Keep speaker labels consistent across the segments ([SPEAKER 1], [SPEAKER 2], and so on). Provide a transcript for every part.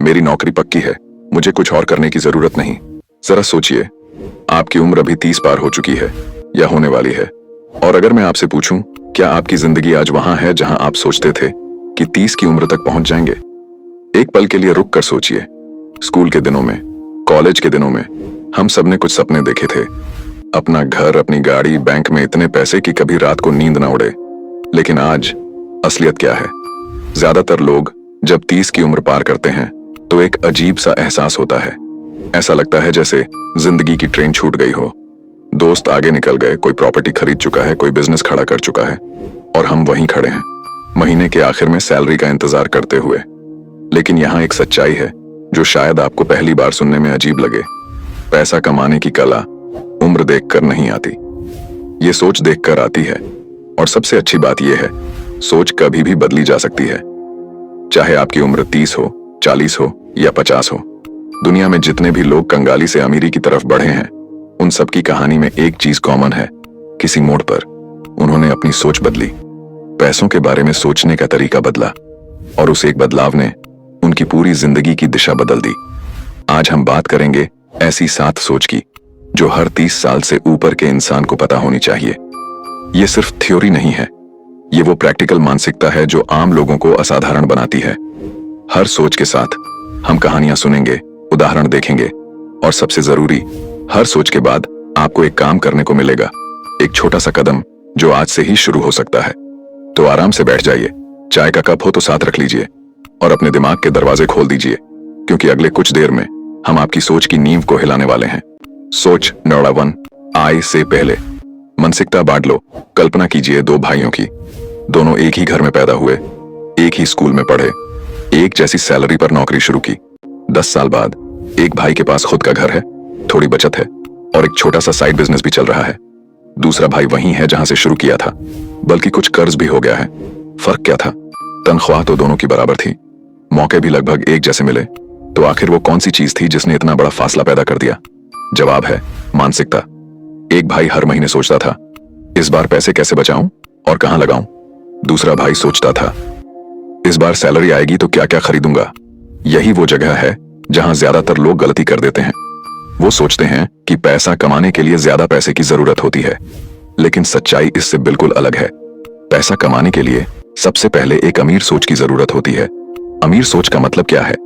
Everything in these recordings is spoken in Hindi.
[SPEAKER 1] मेरी नौकरी पक्की है, मुझे कुछ और करने की जरूरत नहीं। जरा सोचिए, आपकी उम्र अभी 30 पार हो चुकी है या होने वाली है। और अगर मैं आपसे पूछूं, क्या आपकी जिंदगी आज वहां है जहां आप सोचते थे कि 30 की उम्र तक पहुंच जाएंगे? एक पल के लिए रुक कर सोचिए। स्कूल के दिनों में, कॉलेज के दिनों में हम सबने कुछ सपने देखे थे। अपना घर, अपनी गाड़ी, बैंक में इतने पैसे कि कभी रात को नींद ना उड़े। लेकिन आज असलियत क्या है? ज्यादातर लोग जब 30 की उम्र पार करते हैं तो एक अजीब सा एहसास होता है। ऐसा लगता है जैसे जिंदगी की ट्रेन छूट गई हो। दोस्त आगे निकल गए, कोई प्रॉपर्टी खरीद चुका है, कोई बिजनेस खड़ा कर चुका है, और हम वहीं खड़े हैं, महीने के आखिर में सैलरी का इंतजार करते हुए। लेकिन यहाँ एक सच्चाई है जो शायद आपको पहली बार सुनने में अजीब लगे। पैसा कमाने की कला उम्र देखकर नहीं आती, ये सोच देखकर आती है। और सबसे अच्छी बात यह है, सोच कभी भी बदली जा सकती है। चाहे आपकी उम्र 30 हो, 40 हो या 50 हो। दुनिया में जितने भी लोग कंगाली से अमीरी की तरफ बढ़े हैं, उन सबकी कहानी में एक चीज कॉमन है। किसी मोड़ पर उन्होंने अपनी सोच बदली, पैसों के बारे में सोचने का तरीका बदला, और उस एक बदलाव ने उनकी पूरी जिंदगी की दिशा बदल दी। आज हम बात करेंगे ऐसी 7 सोच की जो हर 30 साल से ऊपर के इंसान को पता होनी चाहिए। ये सिर्फ थ्योरी नहीं है, ये वो प्रैक्टिकल मानसिकता है जो आम लोगों को असाधारण बनाती है। हर सोच के साथ हम कहानियां सुनेंगे, उदाहरण देखेंगे, और सबसे जरूरी, हर सोच के बाद आपको एक काम करने को मिलेगा, एक छोटा सा कदम जो आज से ही शुरू हो सकता है। तो आराम से बैठ जाइए, चाय का कप हो तो साथ रख लीजिए, और अपने दिमाग के दरवाजे खोल दीजिए, क्योंकि अगले कुछ देर में हम आपकी सोच की नींव को हिलाने वाले हैं। सोच नंबर 1, आय से पहले। मानसिकता बांट लो। कल्पना कीजिए 2 भाइयों की, दोनों एक ही घर में पैदा हुए, एक ही स्कूल में पढ़े, एक जैसी सैलरी पर नौकरी शुरू की। 10 साल बाद एक भाई के पास खुद का घर है, थोड़ी बचत है, और एक छोटा सा साइड बिजनेस भी चल रहा है। दूसरा भाई वहीं है जहां से शुरू किया था, बल्कि कुछ कर्ज भी हो गया है। फर्क क्या था? तनख्वाह तो दोनों की बराबर थी, मौके भी लगभग एक जैसे मिले। तो आखिर वो कौन सी चीज थी जिसने इतना बड़ा फासला पैदा कर दिया? जवाब है मानसिकता। एक भाई हर महीने सोचता था, इस बार पैसे कैसे बचाऊं और कहां लगाऊं। दूसरा भाई सोचता था, इस बार सैलरी आएगी तो क्या क्या खरीदूंगा। यही वो जगह है जहां ज्यादातर लोग गलती कर देते हैं। वो सोचते हैं कि पैसा कमाने के लिए ज्यादा पैसे की जरूरत होती है, लेकिन सच्चाई इससे बिल्कुल अलग है। पैसा कमाने के लिए सबसे पहले एक अमीर सोच की जरूरत होती है। अमीर सोच का मतलब क्या है?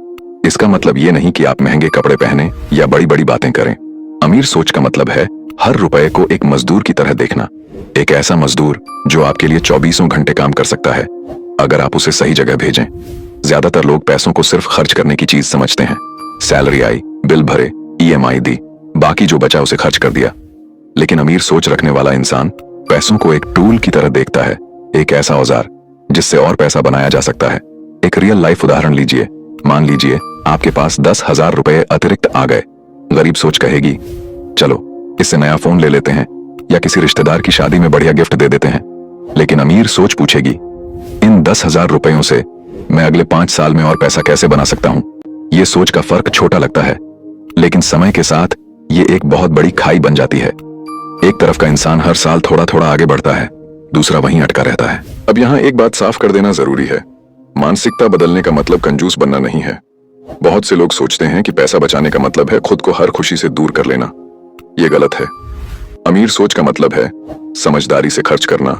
[SPEAKER 1] इसका मतलब ये नहीं कि आप महंगे कपड़े पहने या बड़ी बड़ी बातें करें। अमीर सोच का मतलब है हर रुपए को एक मजदूर की तरह देखना। एक ऐसा मजदूर जो आपके लिए 24 घंटे काम कर सकता है, अगर आप उसे सही जगह भेजें। ज्यादातर लोग पैसों को सिर्फ खर्च करने की चीज समझते हैं। सैलरी आई, बिल भरे, EMI दी, बाकी जो बचा उसे खर्च कर दिया। लेकिन अमीर सोच रखने वाला इंसान पैसों को एक टूल की तरह देखता है, एक ऐसा औजार जिससे और पैसा बनाया जा सकता है। एक रियल लाइफ उदाहरण लीजिए। मान लीजिए आपके पास 10,000 रुपए अतिरिक्त आ गए। गरीब सोच कहेगी, चलो इससे नया फोन ले लेते हैं या किसी रिश्तेदार की शादी में बढ़िया गिफ्ट दे देते हैं। लेकिन अमीर सोच पूछेगी, इन 10,000 रुपयों से मैं अगले 5 साल में और पैसा कैसे बना सकता हूं। यह सोच का फर्क छोटा लगता है, लेकिन समय के साथ ये एक बहुत बड़ी खाई बन जाती है। एक तरफ का इंसान हर साल थोड़ा थोड़ा आगे बढ़ता है, दूसरा वहीं अटका रहता है। अब यहाँ एक बात साफ कर देना जरूरी है, मानसिकता बदलने का मतलब कंजूस बनना नहीं है। बहुत से लोग सोचते हैं कि पैसा बचाने का मतलब है खुद को हर खुशी से दूर कर लेना। यह गलत है। अमीर सोच का मतलब है समझदारी से खर्च करना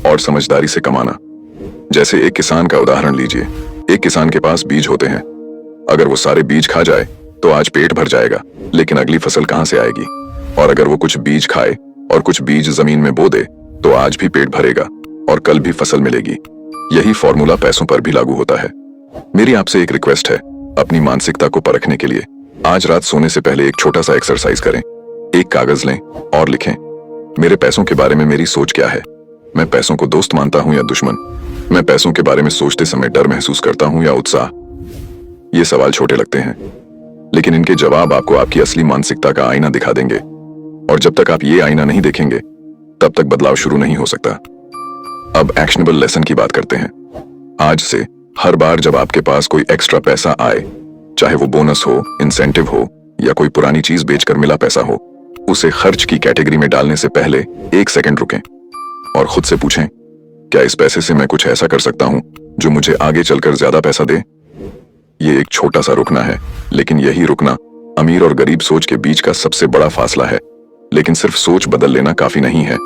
[SPEAKER 1] और समझदारी से कमाना। जैसे एक किसान का उदाहरण लीजिए। एक किसान के पास बीज होते हैं, अगर वो सारे बीज खा जाए तो आज पेट भर जाएगा, लेकिन अगली फसल कहां से आएगी। और अगर वो कुछ बीज खाए और कुछ बीज जमीन में बो दे तो आज भी पेट भरेगा और कल भी फसल मिलेगी। यही फॉर्मूला पैसों पर भी लागू होता है। मेरी आपसे एक रिक्वेस्ट है, अपनी मानसिकता को परखने के लिए आज रात सोने से पहले एक छोटा सा एक्सरसाइज करें। एक कागज लें और लिखें, मेरे पैसों के बारे में मेरी सोच क्या है। मैं पैसों को दोस्त मानता हूं या दुश्मन। मैं पैसों के बारे में सोचते समय डर महसूस करता हूं या उत्साह। ये सवाल छोटे लगते हैं, लेकिन इनके जवाब आपको आपकी असली मानसिकता का आईना दिखा देंगे। और जब तक आप ये आईना नहीं देखेंगे, तब तक बदलाव शुरू नहीं हो सकता। अब एक्शनेबल लेसन की बात करते हैं। आज से हर बार जब आपके पास कोई एक्स्ट्रा पैसा आए, चाहे वो बोनस हो, इंसेंटिव हो या कोई पुरानी चीज बेचकर मिला पैसा हो, उसे खर्च की कैटेगरी में डालने से पहले 1 सेकंड रुकें और खुद से पूछें, क्या इस पैसे से मैं कुछ ऐसा कर सकता हूं जो मुझे आगे चलकर ज्यादा पैसा दे। ये एक छोटा सा रुकना है, लेकिन यही रुकना अमीर और गरीब सोच के बीच का सबसे बड़ा फासला है। लेकिन सिर्फ सोच बदल लेना काफी नहीं है।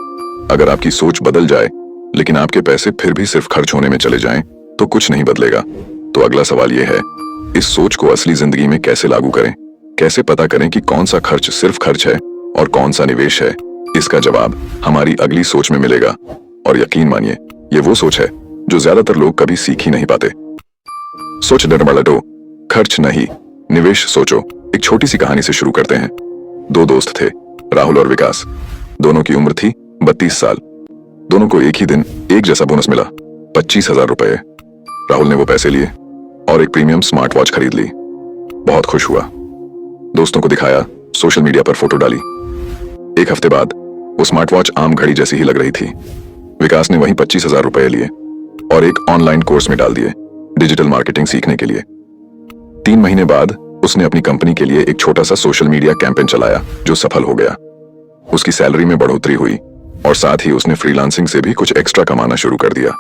[SPEAKER 1] अगर आपकी सोच बदल जाए लेकिन आपके पैसे फिर भी सिर्फ खर्च होने में चले जाएं, तो कुछ नहीं बदलेगा। तो अगला सवाल यह है, इस सोच को असली जिंदगी में कैसे लागू करें? कैसे पता करें कि कौन सा खर्च सिर्फ खर्च है और कौन सा निवेश है? इसका जवाब हमारी अगली सोच में मिलेगा। और यकीन मानिए, ये वो सोच है जो ज्यादातर लोग कभी सीख ही नहीं पाते। सोच डरमलटो, खर्च नहीं, निवेश सोचो। एक छोटी सी कहानी से शुरू करते हैं। दो दोस्त थे, राहुल और विकास। दोनों की उम्र थी 32 साल। दोनों को एक ही दिन एक जैसा बोनस मिला, 25,000 रुपए। राहुल ने वो पैसे लिए और एक प्रीमियम स्मार्ट वॉच खरीद ली। बहुत खुश हुआ, दोस्तों को दिखाया, सोशल मीडिया पर फोटो डाली। एक हफ्ते बाद वो स्मार्ट वॉच आम घड़ी जैसी ही लग रही थी। विकास ने वहीं 25,000 रुपए लिए और एक ऑनलाइन कोर्स में डाल दिए, डिजिटल मार्केटिंग सीखने के लिए। 3 महीने बाद उसने अपनी कंपनी के लिए एक छोटा सा सोशल मीडिया कैंपेन चलाया जो सफल हो गया। उसकी सैलरी में बढ़ोतरी हुई और साथ ही उसने फ्रीलांसिंग से भी कुछ एक्स्ट्रा कमाना शुरू कर दिया।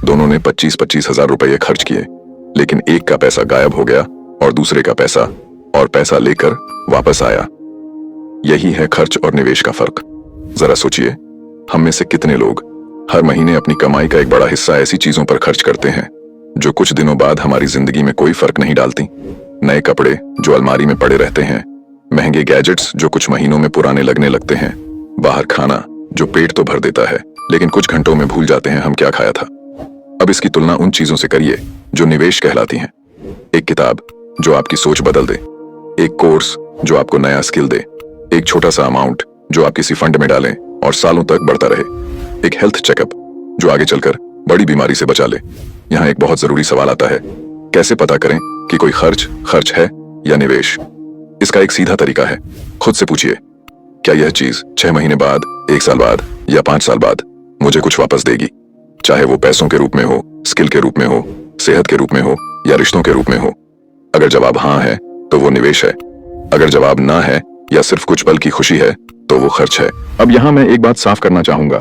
[SPEAKER 1] दोनों ने 25-25 हजार रुपए खर्च किए, लेकिन एक का पैसा गायब हो गया और दूसरे का पैसा लेकर वापस आया। यही है खर्च और निवेश का फर्क। जरा सोचिए, हम में से कितने लोग हर महीने अपनी कमाई का एक बड़ा हिस्सा ऐसी चीजों पर खर्च करते हैं जो कुछ दिनों बाद हमारी जिंदगी में कोई फर्क नहीं डालती। नए कपड़े जो अलमारी में पड़े रहते हैं, महंगे गैजेट्स जो कुछ महीनों में पुराने लगने लगते हैं, बाहर खाना जो पेट तो भर देता है लेकिन कुछ घंटों में भूल जाते हैं हम क्या खाया था। अब इसकी तुलना उन चीजों से करिए जो निवेश कहलाती हैं। एक किताब जो आपकी सोच बदल दे, एक कोर्स जो आपको नया स्किल दे, एक छोटा सा अमाउंट जो आप किसी फंड में डालें और सालों तक बढ़ता रहे, एक हेल्थ चेकअप जो आगे चलकर बड़ी बीमारी से बचा ले। यहाँ एक बहुत जरूरी सवाल आता है, कैसे पता करें कि कोई खर्च है या निवेश? इसका एक सीधा तरीका है, खुद से पूछिए, क्या यह चीज 6 महीने बाद, 1 साल बाद या 5 साल बाद मुझे कुछ वापस देगी? चाहे वो पैसों के रूप में हो, स्किल के रूप में हो, सेहत के रूप में हो या रिश्तों के रूप में हो। अगर जवाब हाँ है तो वो निवेश है, अगर जवाब ना है या सिर्फ कुछ पल की खुशी है तो वो खर्च है। अब यहाँ मैं एक बात साफ करना चाहूंगा,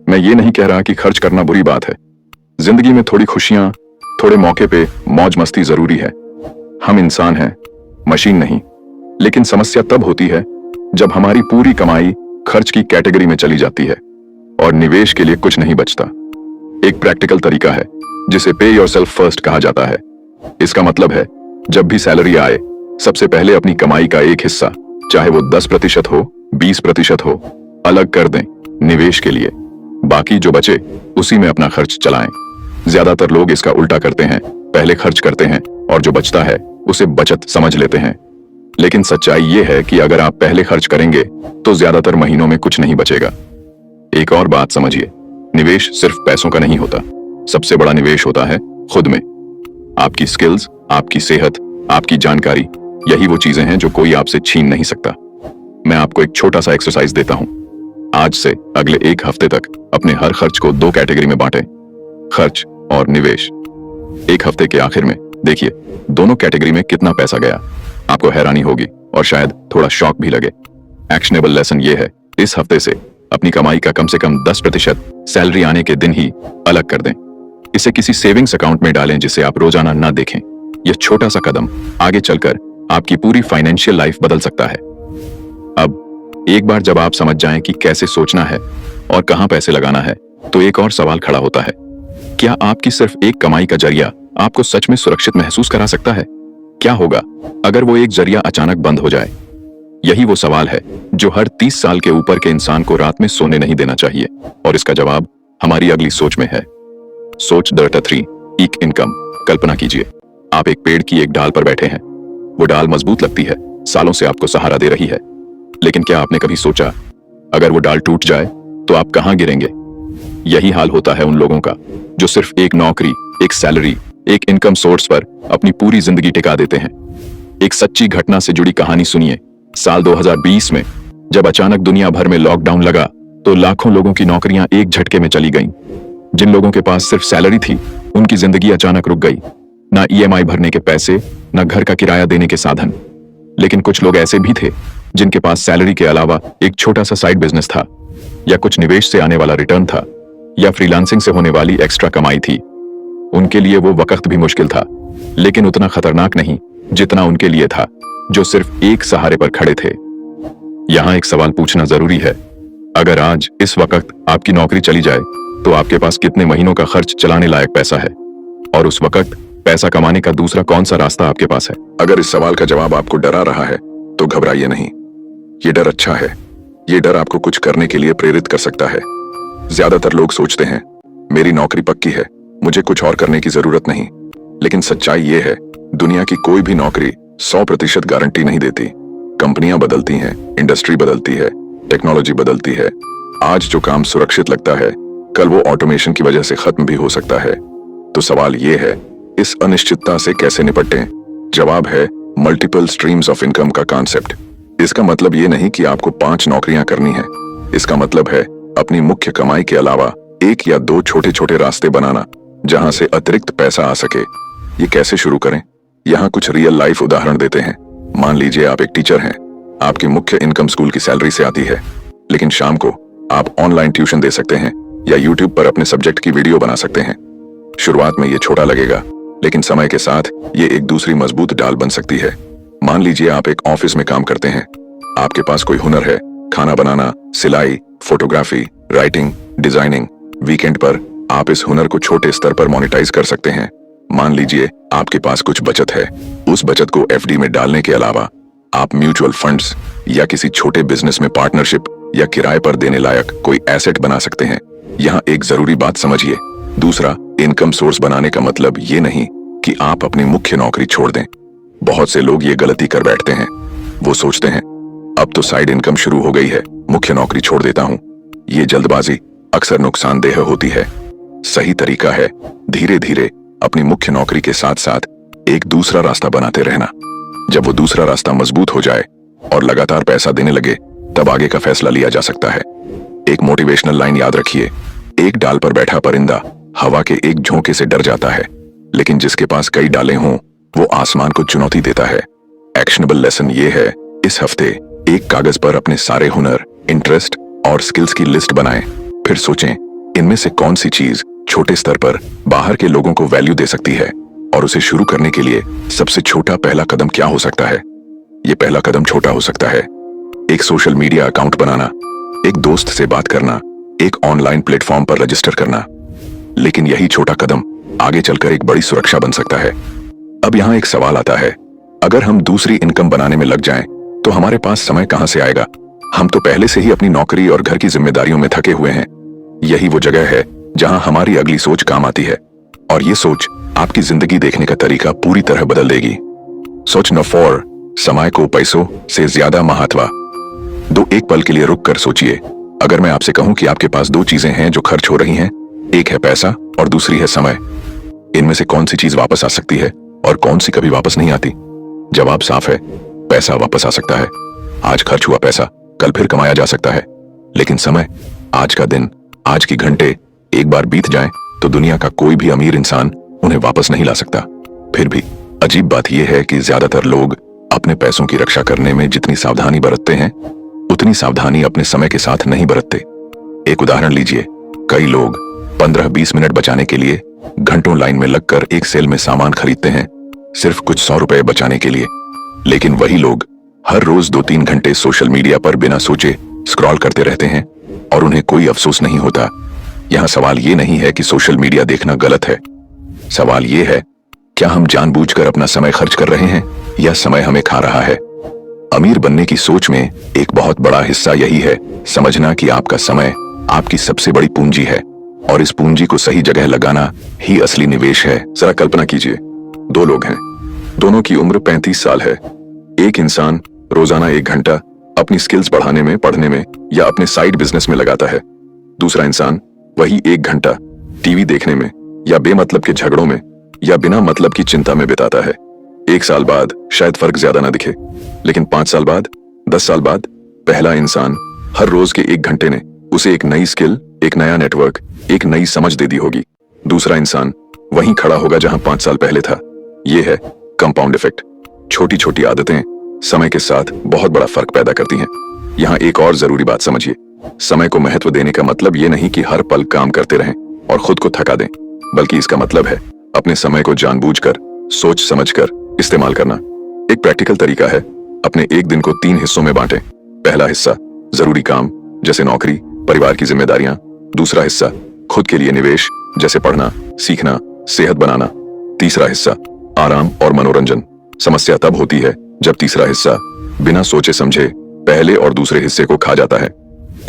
[SPEAKER 1] मैं ये नहीं कह रहा कि खर्च करना बुरी बात है। जिंदगी में थोड़ी खुशियां, थोड़े मौके पे मौज मस्ती जरूरी है। हम इंसान हैं, मशीन नहीं। लेकिन समस्या तब होती है जब हमारी पूरी कमाई खर्च की कैटेगरी में चली जाती है और निवेश के लिए कुछ नहीं बचता। एक प्रैक्टिकल तरीका है जिसे पे योरसेल्फ फर्स्ट कहा जाता है। इसका मतलब है, जब भी सैलरी आए सबसे पहले अपनी कमाई का एक हिस्सा, चाहे वो 10% हो, 20% हो, अलग कर दें निवेश के लिए। बाकी जो बचे उसी में अपना खर्च चलाएं। ज्यादातर लोग इसका उल्टा करते हैं, पहले खर्च करते हैं और जो बचता है उसे बचत समझ लेते हैं। लेकिन सच्चाई ये है कि अगर आप पहले खर्च करेंगे तो ज्यादातर महीनों में कुछ नहीं बचेगा। एक और बात समझिए, निवेश सिर्फ पैसों का नहीं होता, सबसे बड़ा निवेश होता है खुद में। आपकी स्किल्स, आपकी सेहत, आपकी जानकारी, यही वो चीजें हैं जो कोई आपसे छीन नहीं सकता। मैं आपको एक छोटा सा एक्सरसाइज देता हूं। आज से अगले 1 हफ्ते तक अपने हर खर्च को 2 कैटेगरी में बांटें, खर्च और निवेश। 1 हफ्ते के आखिर में देखिए दोनों कैटेगरी में कितना पैसा गया। आपको हैरानी होगी और शायद थोड़ा शॉक भी लगे। एक्शनेबल लेसन ये है, इस हफ्ते से अपनी कमाई का कम से कम 10% सैलरी आने के दिन ही अलग कर दें। इसे किसी सेविंग्स अकाउंट में डालें जिसे आप रोजाना ना देखें। यह छोटा सा कदम आगे चलकर आपकी पूरी फाइनेंशियल लाइफ बदल सकता है। अब एक बार जब आप समझ जाएं कि कैसे सोचना है और कहां पैसे लगाना है, तो एक और सवाल खड़ा होता है, क्या आपकी सिर्फ एक कमाई का जरिया आपको सच में सुरक्षित महसूस करा सकता है? क्या होगा अगर वो एक जरिया अचानक बंद हो जाए? यही वो सवाल है जो हर 30 साल के ऊपर के इंसान को रात में सोने नहीं देना चाहिए, और इसका जवाब हमारी अगली सोच में है। सोच डर्टा 3, ईक इनकम। कल्पना कीजिए, आप एक पेड़ की एक डाल पर बैठे हैं। वो डाल मजबूत लगती है, सालों से आपको सहारा दे रही है। लेकिन क्या आपने कभी सोचा, अगर वो डाल टूट जाए तो आप कहां गिरेंगे? यही हाल होता है उन लोगों का जो सिर्फ एक नौकरी, एक सैलरी, एक इनकम सोर्स पर अपनी पूरी जिंदगी टिका देते हैं। एक सच्ची घटना से जुड़ी कहानी सुनिए। साल 2020 में जब अचानक दुनिया भर में लॉकडाउन लगा तो लाखों लोगों की नौकरियां एक झटके में चली गईं। जिन लोगों के पास सिर्फ सैलरी थी, उनकी जिंदगी अचानक रुक गई। ना ईएमआई भरने के पैसे, ना घर का किराया देने के साधन। लेकिन कुछ लोग ऐसे भी थे जिनके पास सैलरी के अलावा एक छोटा सा साइड बिजनेस था, या कुछ निवेश से आने वाला रिटर्न था, या फ्रीलांसिंग से होने वाली एक्स्ट्रा कमाई थी। उनके लिए वो वक्त भी मुश्किल था, लेकिन उतना खतरनाक नहीं जितना उनके लिए था, जो सिर्फ एक सहारे पर खड़े थे। यहां एक सवाल पूछना जरूरी है। अगर आज इस वक्त आपकी नौकरी चली जाए तो आपके पास कितने महीनों का खर्च चलाने लायक पैसा है? और उस वक्त पैसा कमाने का दूसरा कौन सा रास्ता आपके पास है? अगर इस सवाल का जवाब आपको डरा रहा है तो घबराइए नहीं। ये डर अच्छा है। ये डर आपको कुछ करने के लिए प्रेरित कर सकता है। ज्यादातर लोग सोचते हैं मेरी नौकरी पक्की है, मुझे कुछ और करने की जरूरत नहीं। लेकिन सच्चाई ये है, दुनिया की कोई भी नौकरी 100% गारंटी नहीं देती। कंपनियां बदलती हैं, इंडस्ट्री बदलती है, टेक्नोलॉजी बदलती है। आज जो काम सुरक्षित लगता है कल वो ऑटोमेशन की वजह से खत्म भी हो सकता है। तो सवाल ये है, इस अनिश्चितता से कैसे निपटें? जवाब है मल्टीपल स्ट्रीम्स ऑफ इनकम का कॉन्सेप्ट। इसका मतलब ये नहीं कि आपको 5 नौकरियां करनी है। इसका मतलब है अपनी मुख्य कमाई के अलावा 1 या 2 छोटे छोटे रास्ते बनाना जहां से अतिरिक्त पैसा आ सके। ये कैसे शुरू करें? यहाँ कुछ रियल लाइफ उदाहरण देते हैं। मान लीजिए आप एक टीचर हैं, आपकी मुख्य इनकम स्कूल की सैलरी से आती है, लेकिन शाम को आप ऑनलाइन ट्यूशन दे सकते हैं या यूट्यूब पर अपने सब्जेक्ट की वीडियो बना सकते हैं। शुरुआत में ये छोटा लगेगा, लेकिन समय के साथ ये एक दूसरी मजबूत डाल बन सकती है। मान लीजिए आप एक ऑफिस में काम करते हैं, आपके पास कोई हुनर है, खाना बनाना, सिलाई, फोटोग्राफी, राइटिंग, डिजाइनिंग। वीकेंड पर आप इस हुनर को छोटे स्तर पर मोनेटाइज कर सकते हैं। मान लीजिए आपके पास कुछ बचत है, उस बचत को एफडी में डालने के अलावा आप म्यूचुअल फंड्स या किसी छोटे बिजनेस में पार्टनरशिप या किराए पर देने लायक कोई एसेट बना सकते हैं। यहाँ एक जरूरी बात समझिए, दूसरा इनकम सोर्स बनाने का मतलब ये नहीं कि आप अपनी मुख्य नौकरी छोड़ दें। बहुत से लोग ये गलती कर बैठते हैं। वो सोचते हैं अब तो साइड इनकम शुरू हो गई है, मुख्य नौकरी छोड़ देता हूं। ये जल्दबाजी अक्सर नुकसानदेह होती है। सही तरीका है धीरे धीरे अपनी मुख्य नौकरी के साथ साथ एक दूसरा रास्ता बनाते रहना। जब वो दूसरा रास्ता मजबूत हो जाए और लगातार पैसा देने लगे, तब आगे का फैसला लिया जा सकता है। एक मोटिवेशनल लाइन याद रखिए, एक डाल पर बैठा परिंदा हवा के एक झोंके से डर जाता है, लेकिन जिसके पास कई डालें हों वो आसमान को चुनौती देता है। एक्शनेबल लेसन ये है, इस हफ्ते एक कागज पर अपने सारे हुनर, इंटरेस्ट और स्किल्स की लिस्ट बनाएं। फिर सोचें इनमें से कौन सी चीज छोटे स्तर पर बाहर के लोगों को वैल्यू दे सकती है, और उसे शुरू करने के लिए सबसे छोटा पहला कदम क्या हो सकता है। ये पहला कदम छोटा हो सकता है एक सोशल मीडिया अकाउंट बनाना, एक दोस्त से बात करना, एक ऑनलाइन प्लेटफॉर्म पर रजिस्टर करना। लेकिन यही छोटा कदम आगे चलकर एक बड़ी सुरक्षा बन सकता है। अब यहाँ एक सवाल आता है, अगर हम दूसरी इनकम बनाने में लग जाएं, तो हमारे पास समय कहां से आएगा? हम तो पहले से ही अपनी नौकरी और घर की जिम्मेदारियों में थके हुए हैं। यही वो जगह है जहां हमारी अगली सोच काम आती है, और ये सोच आपकी जिंदगी देखने का तरीका पूरी तरह बदल देगी। सोच नो 4, समय को पैसों से ज्यादा महत्व दो। एक पल के लिए रुक कर सोचिए, अगर मैं आपसे कहूं कि आपके पास 2 चीजें हैं जो खर्च हो रही हैं, एक है पैसा और दूसरी है समय, इनमें से कौन सी चीज वापस आ सकती है और कौन सी कभी वापस नहीं आती? जवाब साफ है, पैसा वापस आ सकता है। आज खर्च हुआ पैसा कल फिर कमाया जा सकता है, लेकिन समय, आज का दिन, आज की घंटे एक बार बीत जाएं तो दुनिया का कोई भी अमीर इंसान उन्हें वापस नहीं ला सकता। फिर भी अजीब बात यह है कि ज्यादातर लोग अपने पैसों की रक्षा करने में जितनी सावधानी बरतते हैं, उतनी सावधानी अपने समय के साथ नहीं बरतते। एक उदाहरण लीजिए, कई लोग 15-20 मिनट बचाने के लिए घंटों लाइन में लगकर एक सेल में सामान खरीदते हैं, सिर्फ कुछ 100 रुपए बचाने के लिए। लेकिन वही लोग हर रोज 2-3 घंटे सोशल मीडिया पर बिना सोचे स्क्रॉल करते रहते हैं और उन्हें कोई अफसोस नहीं होता। यहाँ सवाल ये नहीं है कि सोशल मीडिया देखना गलत है, सवाल ये है क्या हम जानबूझकर अपना समय खर्च कर रहे हैं या समय हमें खा रहा है। अमीर बनने की सोच में एक बहुत बड़ा हिस्सा यही है, समझना कि आपका समय आपकी सबसे बड़ी पूंजी है और इस पूंजी को सही जगह लगाना ही असली निवेश है। जरा कल्पना कीजिए, 2 लोग हैं, दोनों की उम्र 35 साल है। एक इंसान रोजाना 1 घंटा अपनी स्किल्स बढ़ाने में, पढ़ने में या अपने साइड बिजनेस में लगाता है। दूसरा इंसान वही 1 घंटा टीवी देखने में या बेमतलब के झगड़ों में या बिना मतलब की चिंता में बिताता है। 1 साल बाद शायद फर्क ज्यादा ना दिखे, लेकिन 5 साल बाद, 10 साल बाद पहला इंसान हर रोज के 1 घंटे ने उसे एक नई स्किल, एक नया नेटवर्क, एक नई समझ दे दी होगी। दूसरा इंसान वहीं खड़ा होगा जहां 5 साल पहले था। यह है कंपाउंड इफेक्ट। छोटी छोटी आदतें समय के साथ बहुत बड़ा फर्क पैदा करती हैं। यहाँ एक और जरूरी बात समझिए, समय को महत्व देने का मतलब ये नहीं कि हर पल काम करते रहें और खुद को थका दें, बल्कि इसका मतलब है अपने समय को जानबूझकर सोच समझकर इस्तेमाल करना। एक प्रैक्टिकल तरीका है, अपने एक दिन को 3 हिस्सों में बांटें। पहला हिस्सा जरूरी काम जैसे नौकरी, परिवार की जिम्मेदारियां। दूसरा हिस्सा खुद के लिए निवेश जैसे पढ़ना, सीखना, सेहत बनाना। तीसरा हिस्सा आराम और मनोरंजन। समस्या तब होती है जब तीसरा हिस्सा बिना सोचे समझे पहले और दूसरे हिस्से को खा जाता है।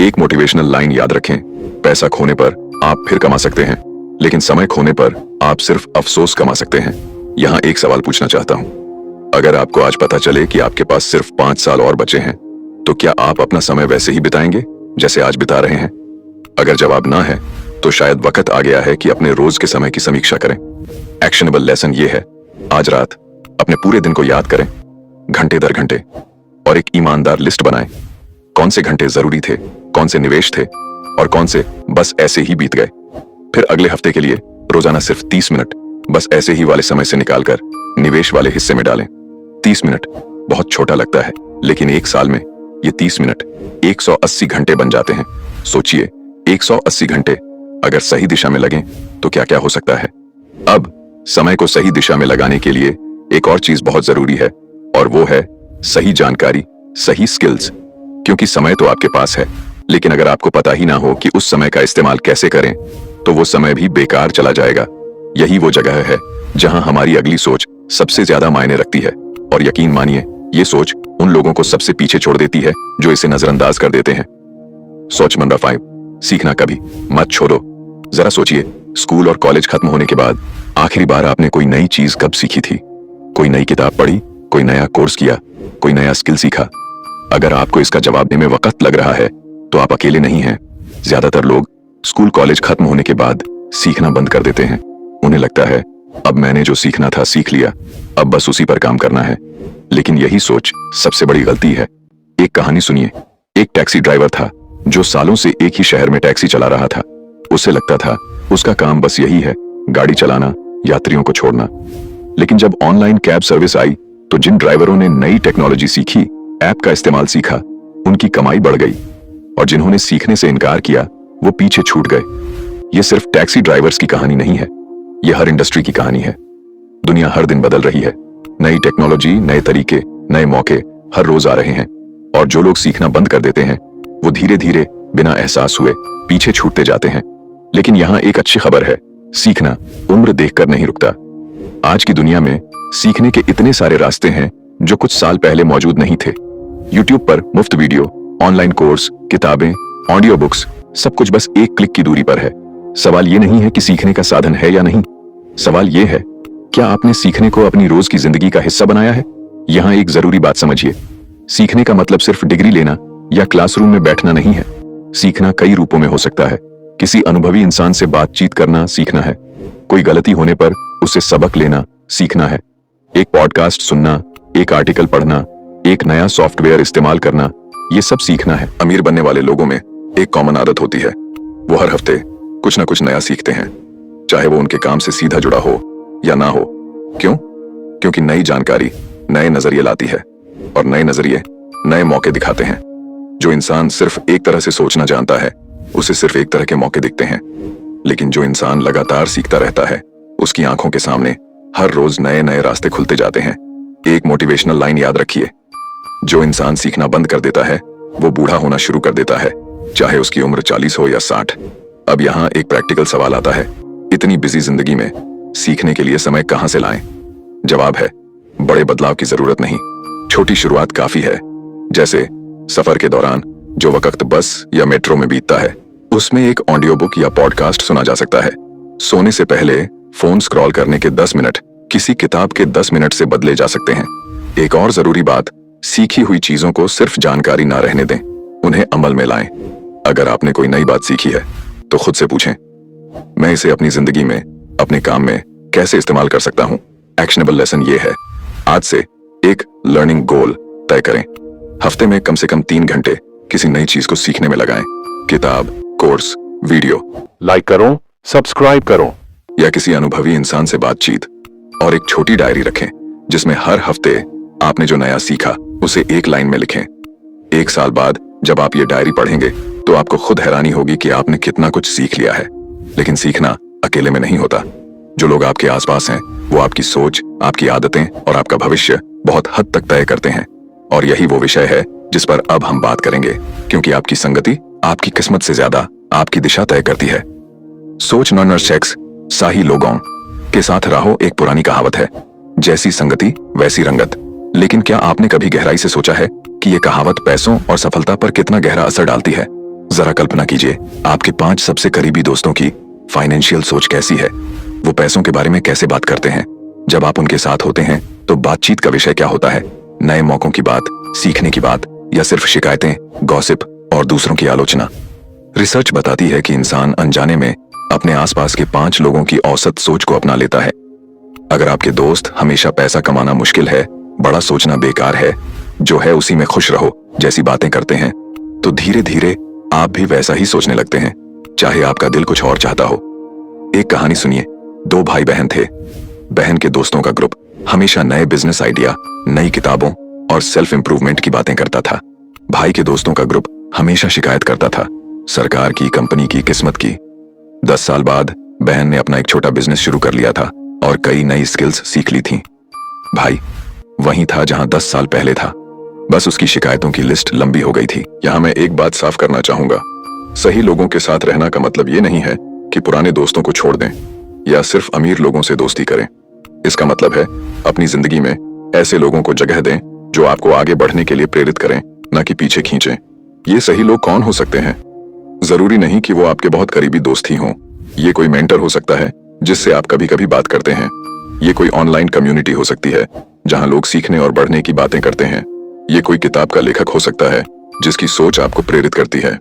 [SPEAKER 1] एक मोटिवेशनल लाइन याद रखें, पैसा खोने पर आप फिर कमा सकते हैं, लेकिन समय खोने पर आप सिर्फ अफसोस कमा सकते हैं। यहाँ एक सवाल पूछना चाहता हूँ, अगर आपको आज पता चले कि आपके पास सिर्फ 5 साल और बचे हैं, तो क्या आप अपना समय वैसे ही बिताएंगे जैसे आज बिता रहे हैं? अगर जवाब ना है, तो शायद वक्त आ गया है कि अपने रोज के समय की समीक्षा करें। एक्शनेबल लेसन ये है, आज रात अपने पूरे दिन को याद करें, घंटे दर घंटे, और एक ईमानदार लिस्ट बनाएं। कौन से घंटे जरूरी थे, कौन से निवेश थे, और कौन से बस ऐसे ही बीत गए। फिर अगले हफ्ते के लिए रोजाना सिर्फ 30 मिनट बस ऐसे ही वाले समय से निकालकर निवेश वाले हिस्से में डालें। 30 मिनट बहुत छोटा लगता है, लेकिन एक साल में ये 30 मिनट 180 घंटे बन जाते हैं। सोचिए, 180 घंटे अगर सही दिशा में लगें तो क्या क्या हो सकता है। अब समय को सही दिशा में लगाने के लिए एक और चीज बहुत जरूरी है, और वो है सही जानकारी, सही स्किल्स। क्योंकि समय तो आपके पास है, लेकिन अगर आपको पता ही ना हो कि उस समय का इस्तेमाल कैसे करें, तो वो समय भी बेकार चला जाएगा। यही वो जगह है जहां हमारी अगली सोच सबसे ज्यादा मायने रखती है, और यकीन मानिए, ये सोच उन लोगों को सबसे पीछे छोड़ देती है जो इसे नजरअंदाज कर देते हैं। सोच नंबर 5, सीखना कभी मत छोड़ो। जरा सोचिए, स्कूल और कॉलेज खत्म होने के बाद आखिरी बार आपने कोई नई चीज कब सीखी थी? कोई नई किताब पढ़ी, कोई नया कोर्स किया, कोई नया स्किल सीखा? अगर आपको इसका जवाब देने में वक्त लग रहा है, तो आप अकेले नहीं हैं। ज्यादातर लोग स्कूल कॉलेज खत्म होने के बाद सीखना बंद कर देते हैं। उन्हें लगता है, अब मैंने जो सीखना था सीख लिया, अब बस उसी पर काम करना है। लेकिन यही सोच सबसे बड़ी गलती है। एक कहानी सुनिए। एक टैक्सी ड्राइवर था जो सालों से एक ही शहर में टैक्सी चला रहा था। उसे लगता था उसका काम बस यही है, गाड़ी चलाना, यात्रियों को छोड़ना। लेकिन जब ऑनलाइन कैब सर्विस आई, तो जिन ड्राइवरों ने नई टेक्नोलॉजी सीखी, ऐप का इस्तेमाल सीखा, उनकी कमाई बढ़ गई, और जिन्होंने सीखने से इनकार किया, वो पीछे छूट गए। ये सिर्फ टैक्सी ड्राइवर्स की कहानी नहीं है, ये हर इंडस्ट्री की कहानी है। दुनिया हर दिन बदल रही है, नई टेक्नोलॉजी, नए तरीके, नए मौके हर रोज आ रहे हैं, और जो लोग सीखना बंद कर देते हैं, वो धीरे धीरे बिना एहसास हुए पीछे छूटते जाते हैं। लेकिन यहाँ एक अच्छी खबर है, सीखना उम्र देखकर नहीं रुकता। आज की दुनिया में सीखने के इतने सारे रास्ते हैं जो कुछ साल पहले मौजूद नहीं थे। YouTube पर मुफ्त वीडियो, ऑनलाइन कोर्स, किताबें, ऑडियो बुक्स, सब कुछ बस एक क्लिक की दूरी पर है। सवाल ये नहीं है कि सीखने का साधन है या नहीं, सवाल ये है, क्या आपने सीखने को अपनी रोज की जिंदगी का हिस्सा बनाया है? यहाँ एक जरूरी बात समझिए, सीखने का मतलब सिर्फ डिग्री लेना या क्लासरूम में बैठना नहीं है। सीखना कई रूपों में हो सकता है। किसी अनुभवी इंसान से बातचीत करना सीखना है, कोई गलती होने पर उससे सबक लेना सीखना है, एक पॉडकास्ट सुनना, एक आर्टिकल पढ़ना, एक नया सॉफ्टवेयर इस्तेमाल करना, ये सब सीखना है। अमीर बनने वाले लोगों में एक कॉमन आदत होती है, वो हर हफ्ते कुछ ना कुछ नया सीखते हैं, चाहे वो उनके काम से सीधा जुड़ा हो या ना हो। क्यों? क्योंकि नई जानकारी नए नजरिए लाती है, और नए नजरिए नए मौके दिखाते हैं। जो इंसान सिर्फ एक तरह से सोचना जानता है, उसे सिर्फ एक तरह के मौके दिखते हैं। लेकिन जो इंसान लगातार सीखता रहता है, उसकी आंखों के सामने हर रोज नए नए रास्ते खुलते जाते हैं। एक मोटिवेशनल लाइन याद रखिए, जो इंसान सीखना बंद कर देता है, वो बूढ़ा होना शुरू कर देता है, चाहे उसकी उम्र 40 हो या 60। अब यहाँ एक प्रैक्टिकल सवाल आता है, इतनी बिजी जिंदगी में सीखने के लिए समय कहां से लाएं? जवाब है, बड़े बदलाव की जरूरत नहीं, छोटी शुरुआत काफी है। जैसे सफर के दौरान जो वक्त बस या मेट्रो में बीतता है, उसमें एक ऑडियो बुक या पॉडकास्ट सुना जा सकता है। सोने से पहले फोन स्क्रॉल करने के 10 मिनट किसी किताब के 10 मिनट से बदले जा सकते हैं। एक और जरूरी बात, सीखी हुई चीजों को सिर्फ जानकारी ना रहने दें, उन्हें अमल में लाएं। अगर आपने कोई नई बात सीखी है, तो खुद से पूछें, मैं इसे अपनी जिंदगी में, अपने काम में कैसे इस्तेमाल कर सकता हूं? एक्शनेबल लेसन ये है, आज से एक लर्निंग गोल तय करें। हफ्ते में कम से कम 3 घंटे किसी नई चीज को सीखने में लगाएं। किताब, कोर्स, वीडियो।
[SPEAKER 2] लाइक करो, सब्सक्राइब करो,
[SPEAKER 1] या किसी अनुभवी इंसान से बातचीत। और एक छोटी डायरी रखें जिसमें हर हफ्ते आपने जो नया सीखा उसे एक लाइन में लिखें। 1 साल बाद जब आप ये डायरी पढ़ेंगे, तो आपको खुद हैरानी होगी कि आपने कितना कुछ सीख लिया है। लेकिन सीखना अकेले में नहीं होता, जो लोग आपके आसपास हैं वो आपकी सोच, आपकी आदतें और आपका भविष्य बहुत हद तक तय करते हैं। और यही वो विषय है जिस पर अब हम बात करेंगे, क्योंकि आपकी संगति आपकी किस्मत से ज्यादा आपकी दिशा तय करती है। सोच नॉन सेक्स साही लोगों के साथ रहो एक पुरानी कहावत है, जैसी संगति वैसी रंगत। लेकिन क्या आपने कभी गहराई से सोचा है कि ये कहावत पैसों और सफलता पर कितना गहरा असर डालती है? जरा कल्पना कीजिए, आपके 5 सबसे करीबी दोस्तों की फाइनेंशियल सोच कैसी है? वो पैसों के बारे में कैसे बात करते हैं? जब आप उनके साथ होते हैं तो बातचीत का विषय क्या होता है? नए मौकों की बात, सीखने की बात, या सिर्फ शिकायतें, गॉसिप और दूसरों की आलोचना? रिसर्च बताती है कि इंसान अनजाने में अपने आसपास के 5 लोगों की औसत सोच को अपना लेता है। अगर आपके दोस्त हमेशा पैसा कमाना मुश्किल है, बड़ा सोचना बेकार है, जो है उसी में खुश रहो जैसी बातें करते हैं, तो धीरे धीरे आप भी वैसा ही सोचने लगते हैं, चाहे आपका दिल कुछ और चाहता हो। एक कहानी सुनिए। 2 भाई बहन थे। बहन के दोस्तों का ग्रुप हमेशा नए बिजनेस आइडिया, नई किताबों और सेल्फ इंप्रूवमेंट की बातें करता था। भाई के दोस्तों का ग्रुप हमेशा शिकायत करता था, सरकार की, कंपनी की, किस्मत की। 10 साल बाद बहन ने अपना एक छोटा बिजनेस शुरू कर लिया था और कई नई स्किल्स सीख ली थीं। भाई वहीं था जहां 10 साल पहले था, बस उसकी शिकायतों की लिस्ट लंबी हो गई थी। यहां मैं एक बात साफ करना चाहूंगा, सही लोगों के साथ रहना का मतलब ये नहीं है कि पुराने दोस्तों को छोड़ दें या सिर्फ अमीर लोगों से दोस्ती करें। इसका मतलब है अपनी जिंदगी में ऐसे लोगों को जगह दें जो आपको आगे बढ़ने के लिए प्रेरित करें, न कि पीछे खींचें। ये सही लोग कौन हो सकते हैं? जरूरी नहीं कि वो आपके बहुत करीबी दोस्त ही हों। ये कोई मेंटर हो सकता है जिससे आप कभी कभी बात करते हैं। ये कोई ऑनलाइन कम्युनिटी हो सकती है जहां लोग सीखने और बढ़ने की बातें करते हैं। ये कोई किताब का लेखक हो सकता है जिसकी सोच आपको प्रेरित करती है।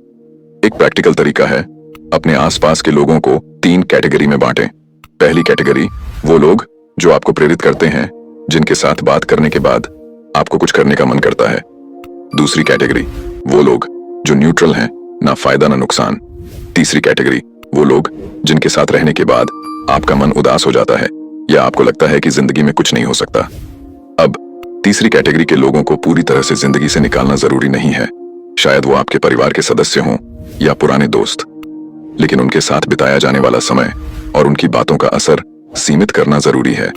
[SPEAKER 1] एक प्रैक्टिकल तरीका है, अपने आसपास के लोगों को 3 कैटेगरी में बांटें। पहली कैटेगरी वो लोग जो आपको प्रेरित करते हैं, जिनके साथ बात करने के बाद आपको कुछ करने का मन करता है। दूसरी कैटेगरी वो लोग जो न्यूट्रल हैं, ना फायदा ना नुकसान। तीसरी कैटेगरी वो लोग जिनके साथ रहने के बाद आपका मन उदास हो जाता है या आपको लगता है कि जिंदगी में कुछ नहीं हो सकता। अब तीसरी कैटेगरी के लोगों को पूरी तरह से जिंदगी से निकालना जरूरी नहीं है। शायद वो आपके परिवार के सदस्य हों या पुराने दोस्त, लेकिन उनके साथ बिताया जाने वाला समय और उनकी बातों का असर सीमित करना जरूरी है।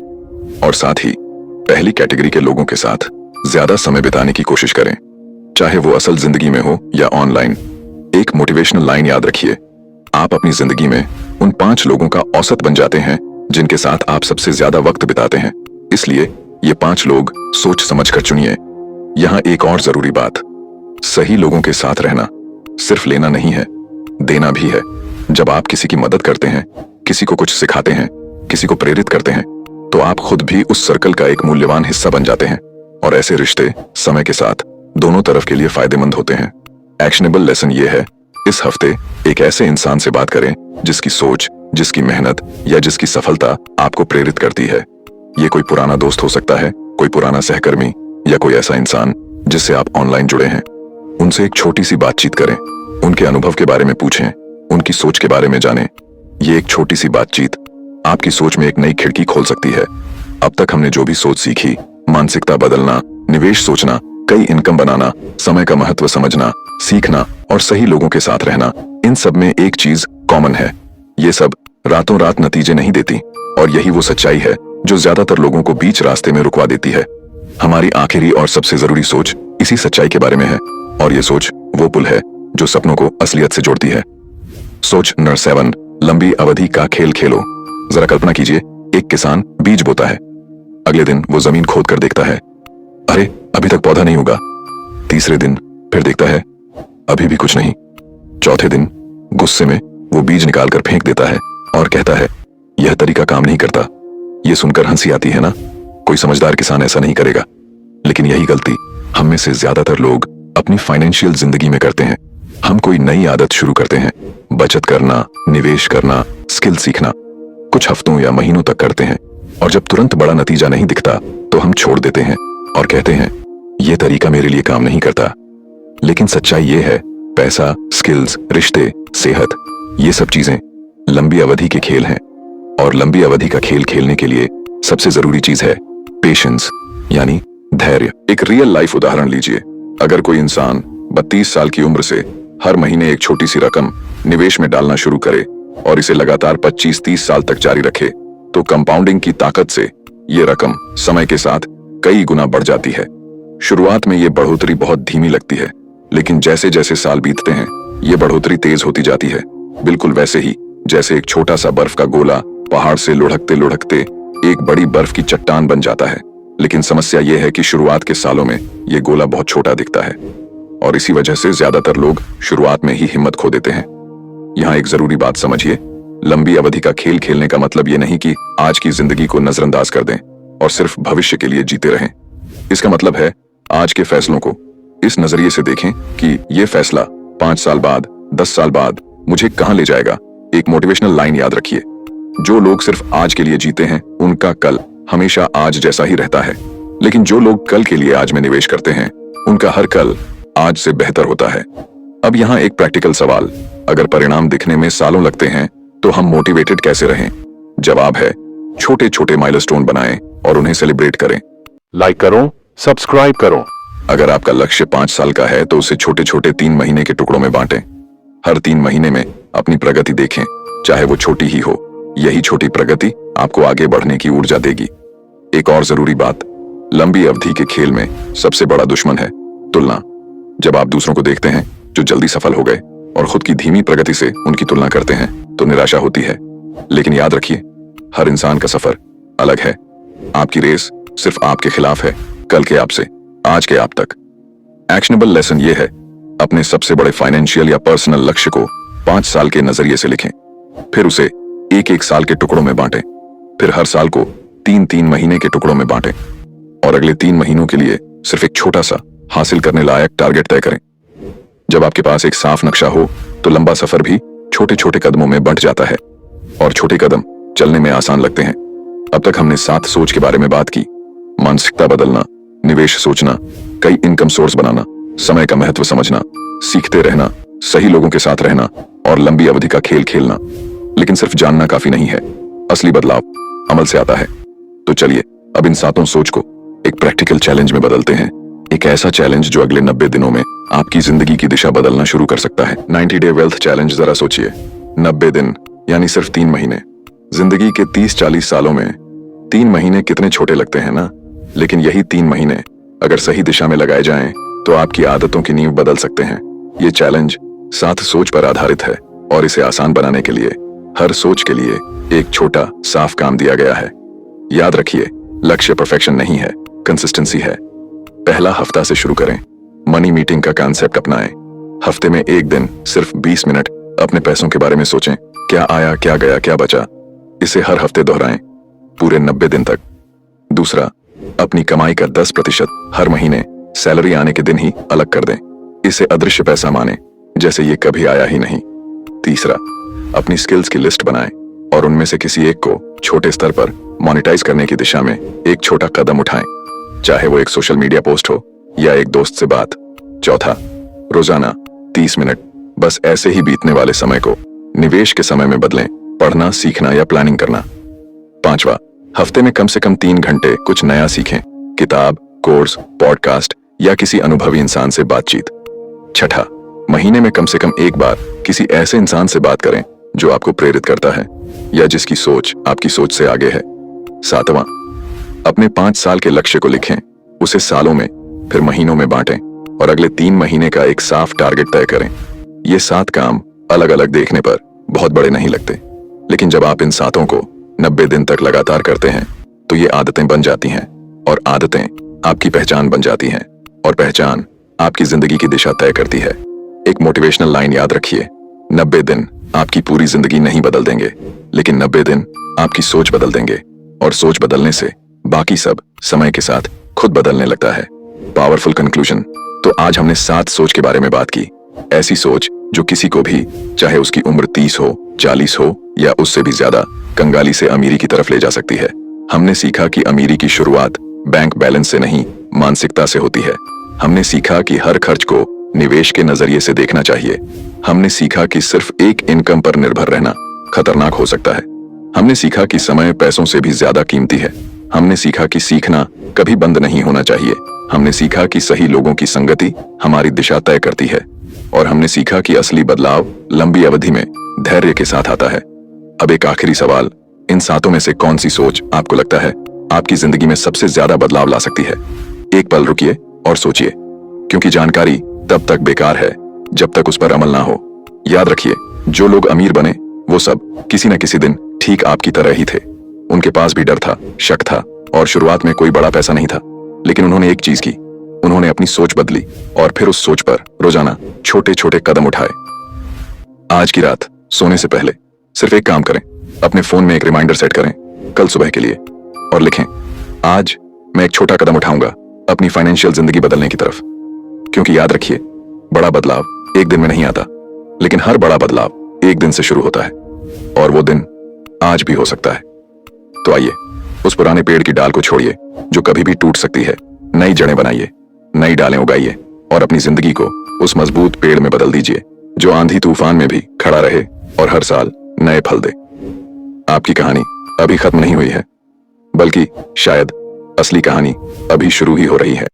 [SPEAKER 1] और साथ ही पहली कैटेगरी के लोगों के साथ ज्यादा समय बिताने की कोशिश करें, चाहे वो असल जिंदगी में हो या ऑनलाइन। एक मोटिवेशनल लाइन याद रखिए, आप अपनी जिंदगी में उन 5 लोगों का औसत बन जाते हैं जिनके साथ आप सबसे ज्यादा वक्त बिताते हैं। इसलिए ये 5 लोग सोच समझ कर चुनिए। यहाँ एक और जरूरी बात, सही लोगों के साथ रहना सिर्फ लेना नहीं है, देना भी है। जब आप किसी की मदद करते हैं, किसी को कुछ सिखाते हैं, किसी को प्रेरित करते हैं, तो आप खुद भी उस सर्कल का एक मूल्यवान हिस्सा बन जाते हैं। और ऐसे रिश्ते समय के साथ दोनों तरफ के लिए फायदेमंद होते हैं। एक्शनेबल लेसन ये है, इस हफ्ते एक ऐसे इंसान से बात करें जिसकी सोच, जिसकी मेहनत या जिसकी सफलता आपको प्रेरित करती है। ये कोई पुराना दोस्त हो सकता है, कोई पुराना सहकर्मी, या कोई ऐसा इंसान जिससे आप ऑनलाइन जुड़े हैं। उनसे एक छोटी सी बातचीत करें, उनके अनुभव के बारे में पूछें, उनकी सोच के बारे में जानें। ये एक छोटी सी बातचीत आपकी सोच में एक नई खिड़की खोल सकती है। अब तक हमने जो भी सोच सीखी, मानसिकता बदलना, निवेश सोचना, कई इनकम बनाना, समय का महत्व समझना, सीखना और सही लोगों के साथ रहना, इन सब में एक चीज कॉमन है, ये सब रातों रात नतीजे नहीं देती। और यही वो सच्चाई है जो ज्यादातर लोगों को बीच रास्ते में रुकवा देती है। हमारी आखिरी और सबसे जरूरी सोच इसी सच्चाई के बारे में है, और ये सोच वो पुल है जो सपनों को असलियत से जोड़ती है। सोच नंबर 7, लंबी अवधि का खेल खेलो। जरा कल्पना कीजिए, एक किसान बीज बोता है। अगले दिन वो जमीन खोद कर देखता है, अरे अभी तक पौधा नहीं उगा। तीसरे दिन फिर देखता है, अभी भी कुछ नहीं। चौथे दिन गुस्से में वो बीज निकाल कर फेंक देता है और कहता है, यह तरीका काम नहीं करता। ये सुनकर हंसी आती है ना? कोई समझदार किसान ऐसा नहीं करेगा। लेकिन यही गलती हम में से ज्यादातर लोग अपनी फाइनेंशियल जिंदगी में करते हैं। हम कोई नई आदत शुरू करते हैं, बचत करना, निवेश करना, स्किल सीखना, कुछ हफ्तों या महीनों तक करते हैं, और जब तुरंत बड़ा नतीजा नहीं दिखता तो हम छोड़ देते हैं और कहते हैं, यह तरीका मेरे लिए काम नहीं करता। लेकिन सच्चाई ये है, पैसा, स्किल्स, रिश्ते, सेहत, ये सब चीजें लंबी अवधि के खेल हैं, और लंबी अवधि का खेल खेलने के लिए सबसे जरूरी चीज है पेशेंस, यानी धैर्य। एक रियल लाइफ उदाहरण लीजिए। अगर कोई इंसान 32 साल की उम्र से हर महीने एक छोटी सी रकम निवेश में डालना शुरू करे और इसे लगातार 25-30 साल तक जारी रखे, तो कंपाउंडिंग की ताकत से ये रकम समय के साथ कई गुना बढ़ जाती है। शुरुआत में ये बढ़ोतरी बहुत धीमी लगती है, लेकिन जैसे जैसे साल बीतते हैं ये बढ़ोतरी तेज होती जाती है, बिल्कुल वैसे ही जैसे एक छोटा सा बर्फ का गोला पहाड़ से लुढ़कते लुढ़कते एक बड़ी बर्फ की चट्टान बन जाता है। लेकिन समस्या यह है कि शुरुआत के सालों में ये गोला बहुत छोटा दिखता है और इसी वजह से ज्यादातर लोग शुरुआत में ही हिम्मत खो देते हैं। यहाँ एक जरूरी बात समझिए, लंबी अवधि का खेल खेलने का मतलब ये नहीं कि आज की जिंदगी को नजरअंदाज कर दें और सिर्फ भविष्य के लिए जीते रहें। इसका मतलब है आज के फैसलों को इस नजरिए से देखें कि ये फैसला 5 साल बाद, 10 साल बाद मुझे कहां ले जाएगा। एक मोटिवेशनल लाइन याद रखिए, जो लोग सिर्फ आज के लिए जीते हैं उनका कल हमेशा आज जैसा ही रहता है, लेकिन जो लोग कल के लिए आज में निवेश करते हैं उनका हर कल आज से बेहतर होता है। अब यहाँ एक प्रैक्टिकल सवाल, अगर परिणाम दिखने में सालों लगते हैं तो हम मोटिवेटेड कैसे रहें? जवाब है, छोटे छोटे माइलस्टोन बनाएं और उन्हें सेलिब्रेट करें।
[SPEAKER 2] लाइक करो, सब्सक्राइब करो।
[SPEAKER 1] अगर आपका लक्ष्य 5 साल का है तो उसे छोटे छोटे 3 महीने के टुकड़ों में बांटें। हर 3 महीने में अपनी प्रगति देखें, चाहे वो छोटी ही हो। यही छोटी प्रगति आपको आगे बढ़ने की ऊर्जा देगी। एक और जरूरी बात, लंबी अवधि के खेल में सबसे बड़ा दुश्मन है तुलना। जब आप दूसरों को देखते हैं जो जल्दी सफल हो गए और खुद की धीमी प्रगति से उनकी तुलना करते हैं तो निराशा होती है। लेकिन याद रखिए, हर इंसान का सफर अलग है। आपकी रेस सिर्फ आपके खिलाफ है, कल के आपसे, आज के आप तक। एक्शनेबल लेसन ये है, अपने सबसे बड़े फाइनेंशियल या पर्सनल लक्ष्य को 5 साल के नजरिए से लिखें, फिर उसे 1-1 साल के टुकड़ों में बांटें, फिर हर साल को 3-3 महीने के टुकड़ों में बांटें और अगले 3 महीनों के लिए सिर्फ एक छोटा सा हासिल करने लायक टारगेट तय करें। जब आपके पास एक साफ नक्शा हो तो लंबा सफर भी छोटे छोटे कदमों में बंट जाता है और छोटे कदम चलने में आसान लगते हैं। अब तक हमने 7 सोच के बारे में बात की, मानसिकता बदलना, निवेश सोचना, कई इनकम सोर्स बनाना, समय का महत्व समझना, सीखते रहना, सही लोगों के साथ रहना और लंबी अवधि का खेल खेलना। लेकिन सिर्फ जानना काफी नहीं है, असली बदलाव अमल से आता है। तो चलिए अब इन 7 सोच को एक प्रैक्टिकल चैलेंज में बदलते हैं। एक ऐसा चैलेंज जो अगले 90 दिनों में आपकी जिंदगी की दिशा बदलना शुरू कर सकता है। 90 डे वेल्थ चैलेंज। जरा सोचिए, 90 दिन यानी सिर्फ 3 महीने। जिंदगी के 30-40 सालों में 3 महीने कितने छोटे लगते हैं ना? लेकिन यही 3 महीने अगर सही दिशा में लगाए जाएं तो आपकी आदतों की नींव बदल सकते हैं। ये चैलेंज 7 सोच पर आधारित है और इसे आसान बनाने के लिए हर सोच के लिए एक छोटा साफ काम दिया गया है। याद रखिए, लक्ष्य परफेक्शन नहीं है, कंसिस्टेंसी है। पहला हफ्ता से शुरू करें। मनी मीटिंग का कॉन्सेप्ट अपनाएं। हफ्ते में एक दिन सिर्फ 20 मिनट अपने पैसों के बारे में सोचें, क्या आया, क्या गया, क्या बचा। इसे हर हफ्ते दोहराएं पूरे 90 दिन तक। दूसरा, अपनी कमाई का 10% हर महीने सैलरी आने के दिन ही अलग कर दें। इसे अदृश्य पैसा माने, जैसे ये कभी आया ही नहीं। तीसरा, अपनी स्किल्स की लिस्ट बनाएं और उनमें से किसी एक को छोटे स्तर पर मोनेटाइज करने की दिशा में एक छोटा कदम उठाएं, चाहे वो एक सोशल मीडिया पोस्ट हो या एक दोस्त से बात। चौथा, रोजाना 30 मिनट बस ऐसे ही बीतने वाले समय को निवेश के समय में बदलें, पढ़ना, सीखना या प्लानिंग करना। पांचवा, हफ्ते में कम से कम 3 घंटे कुछ नया सीखें, किताब, कोर्स, पॉडकास्ट या किसी अनुभवी इंसान से बातचीत। छठा, महीने में कम से कम एक बार किसी ऐसे इंसान से बात करें जो आपको प्रेरित करता है या जिसकी सोच आपकी सोच से आगे है। सातवां, अपने 5 साल के लक्ष्य को लिखें, उसे सालों में फिर महीनों में बांटें और अगले 3 महीने का एक साफ टारगेट तय करें। ये 7 काम अलग अलग देखने पर बहुत बड़े नहीं लगते, लेकिन जब आप इन 7 को 90 दिन तक लगातार करते हैं तो ये आदतें बन जाती हैं और आदतें आपकी पहचान बन जाती हैं और पहचान आपकी जिंदगी की दिशा तय करती है। एक मोटिवेशनल लाइन याद रखिए, 90 दिन आपकी पूरी जिंदगी नहीं बदल देंगे, लेकिन 90 दिन आपकी सोच बदल देंगे और सोच बदलने से बाकी सब समय के साथ खुद बदलने लगता है। Powerful conclusion. तो आज हमने 7 सोच के बारे में बात की, ऐसी सोच जो किसी को भी, चाहे उसकी उम्र 30 हो, 40 हो या उससे भी ज्यादा, कंगाली से अमीरी की तरफ ले जा सकती है। हमने सीखा कि अमीरी की शुरुआत बैंक बैलेंस से नहीं, मानसिकता से होती है। हमने सीखा कि हर खर्च को निवेश के नजरिए से देखना चाहिए। हमने सीखा कि सिर्फ एक इनकम पर निर्भर रहना खतरनाक हो सकता है। हमने सीखा कि समय पैसों से भी ज्यादा कीमती है। हमने सीखा कि सीखना कभी बंद नहीं होना चाहिए। हमने सीखा कि सही लोगों की संगति हमारी दिशा तय करती है और हमने सीखा कि असली बदलाव लंबी अवधि में धैर्य के साथ आता है। अब एक आखिरी सवाल, इन सातों में से कौन सी सोच आपको लगता है आपकी जिंदगी में सबसे ज्यादा बदलाव ला सकती है? एक पल रुकिए और सोचिए, क्योंकि जानकारी तब तक बेकार है जब तक उस पर अमल ना हो। याद रखिए, जो लोग अमीर बने वो सब किसी न किसी दिन ठीक आपकी तरह ही थे। उनके पास भी डर था, शक था और शुरुआत में कोई बड़ा पैसा नहीं था, लेकिन उन्होंने एक चीज की, उन्होंने अपनी सोच बदली और फिर उस सोच पर रोजाना छोटे छोटे कदम उठाए। आज की रात सोने से पहले सिर्फ एक काम करें, अपने फोन में एक रिमाइंडर सेट करें कल सुबह के लिए और लिखें, आज मैं एक छोटा कदम उठाऊंगा अपनी फाइनेंशियल जिंदगी बदलने की तरफ। क्योंकि याद रखिए, बड़ा बदलाव एक दिन में नहीं आता, लेकिन हर बड़ा बदलाव एक दिन से शुरू होता है और वो दिन आज भी हो सकता है। तो आइए, उस पुराने पेड़ की डाल को छोड़िए जो कभी भी टूट सकती है, नई जड़ें बनाइए, नई डालें उगाइए और अपनी जिंदगी को उस मजबूत पेड़ में बदल दीजिए जो आंधी तूफान में भी खड़ा रहे और हर साल नए फल दे। आपकी कहानी अभी खत्म नहीं हुई है, बल्कि शायद असली कहानी अभी शुरू ही हो रही है।